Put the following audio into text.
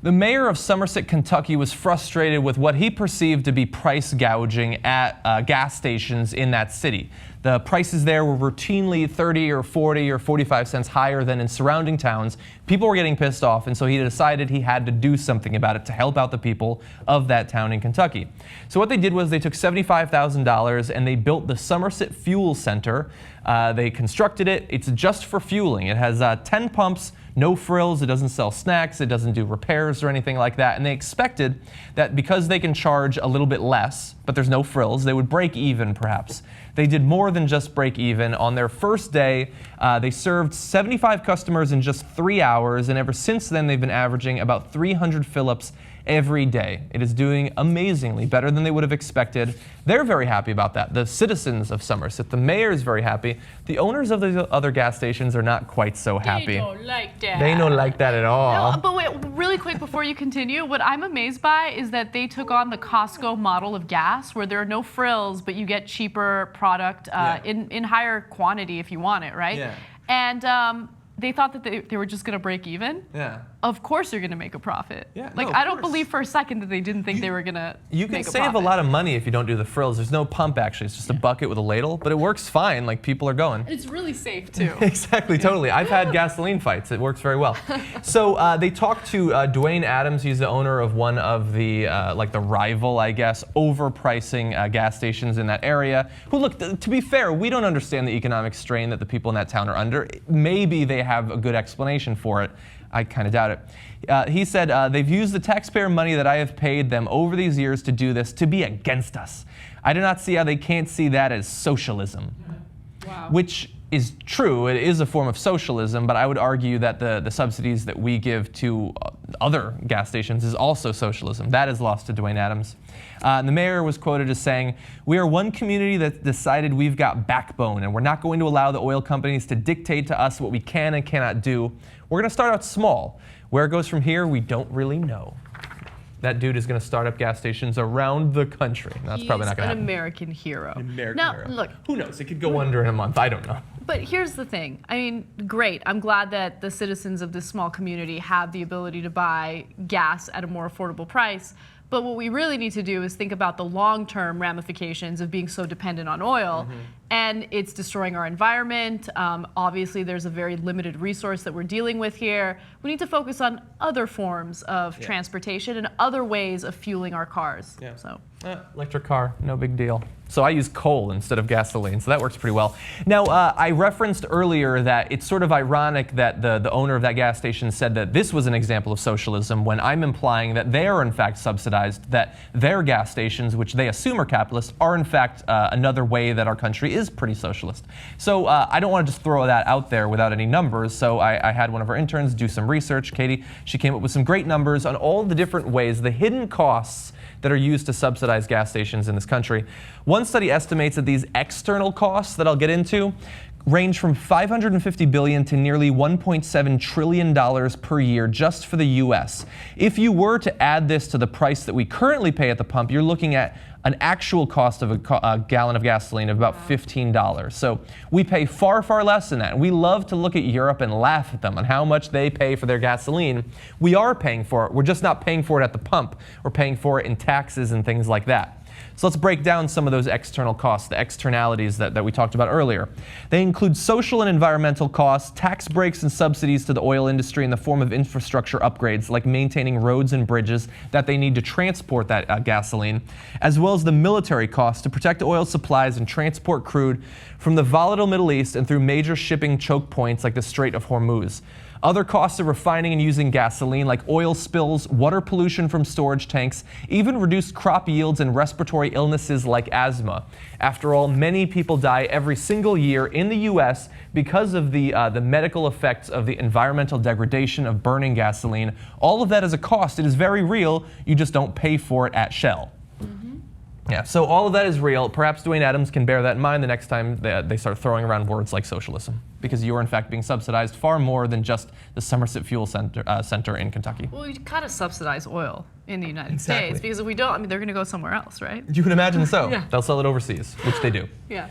The mayor of Somerset, Kentucky was frustrated with what he perceived to be price gouging at gas stations in that city. The prices there were routinely 30 or 40 or 45 cents higher than in surrounding towns. People were getting pissed off, and so he decided he had to do something about it to help out the people of that town in Kentucky. So what they did was they took $75,000 and they built the Somerset Fuel Center. They constructed it. It's just for fueling. It has 10 pumps, no frills. It doesn't sell snacks. It doesn't do repairs or anything like that. And they expected that because they can charge a little bit less, but there's no frills, they would break even perhaps. They did more than just break even. On their first day, they served 75 customers in just 3 hours, and ever since then they've been averaging about 300 fill-ups every day. It is doing amazingly, better than they would have expected. They're very happy about that. The citizens of Somerset, the mayor is very happy. The owners of the other gas stations are not quite so happy. They don't like that. They don't like that at all. No, but wait, really quick before you continue, what I'm amazed by is that they took on the Costco model of gas, where there are no frills, but you get cheaper product in higher quantity if you want it, right? Yeah. And they thought that they were just going to break even. Yeah. Of course you're going to make a profit. Yeah, like, no, I don't believe for a second that they didn't think they were going to You can make a save profit. a lot of money if you don't do the frills. There's no pump, actually. It's just a bucket with a ladle, but it works fine. Like, people are going. It's really safe, too. Exactly, totally. I've had gasoline fights. It works very well. So they talked to Dwayne Adams. He's the owner of one of the, like the rival, I guess, overpricing gas stations in that area. Who, look, to be fair, we don't understand the economic strain that the people in that town are under. Maybe they have a good explanation for it. I kind of doubt it. He said, they've used the taxpayer money that I have paid them over these years to do this to be against us. I do not see how they can't see that as socialism. Wow. Which is true. It is a form of socialism, but I would argue that the subsidies that we give to other gas stations is also socialism. That is lost to Dwayne Adams. And the mayor was quoted as saying, "We are one community that decided we've got backbone, and we're not going to allow the oil companies to dictate to us what we can and cannot do. We're going to start out small. Where it goes from here, we don't really know." That dude is going to start up gas stations around the country. That's probably not going to happen. He's an American hero. American now, hero. look. Who knows? It could go under in a month. I don't know. But here's the thing. I mean, great. I'm glad that the citizens of this small community have the ability to buy gas at a more affordable price. But what we really need to do is think about the long-term ramifications of being so dependent on oil. And it's destroying our environment. Obviously, there's a very limited resource that we're dealing with here. We need to focus on other forms of transportation and other ways of fueling our cars. Yeah. So. Electric car, no big deal. So I use coal instead of gasoline, so that works pretty well. Now, I referenced earlier that it's sort of ironic that the owner of that gas station said that this was an example of socialism, when I'm implying that they are in fact subsidized, that their gas stations, which they assume are capitalist, are in fact another way that our country is pretty socialist. So I don't want to just throw that out there without any numbers, so I had one of our interns do some research, Katie. She came up with some great numbers on all the different ways, the hidden costs that are used to subsidize gas stations in this country. One study estimates that these external costs that I'll get into range from $550 billion to nearly $1.7 trillion per year just for the U.S. If you were to add this to the price that we currently pay at the pump, you're looking at an actual cost of a gallon of gasoline of about $15. So we pay far, far less than that. And we love to look at Europe and laugh at them on how much they pay for their gasoline. We are paying for it. We're just not paying for it at the pump. We're paying for it in taxes and things like that. So let's break down some of those external costs, the externalities that we talked about earlier. They include social and environmental costs, tax breaks and subsidies to the oil industry in the form of infrastructure upgrades, like maintaining roads and bridges that they need to transport that gasoline, as well as the military costs to protect oil supplies and transport crude from the volatile Middle East and through major shipping choke points like the Strait of Hormuz. Other costs of refining and using gasoline, like oil spills, water pollution from storage tanks, even reduced crop yields and respiratory illnesses like asthma. After all, many people die every single year in the U.S. because of the medical effects of the environmental degradation of burning gasoline. All of that is a cost. It is very real. You just don't pay for it at Shell. Yeah, so all of that is real. Perhaps Dwayne Adams can bear that in mind the next time they start throwing around words like socialism, because you are in fact being subsidized far more than just the Somerset Fuel Center in Kentucky. Well, we kind of subsidize oil in the United States, because if we don't, I mean, they're going to go somewhere else, right? You can imagine so. Yeah. They'll sell it overseas, which they do. Yeah.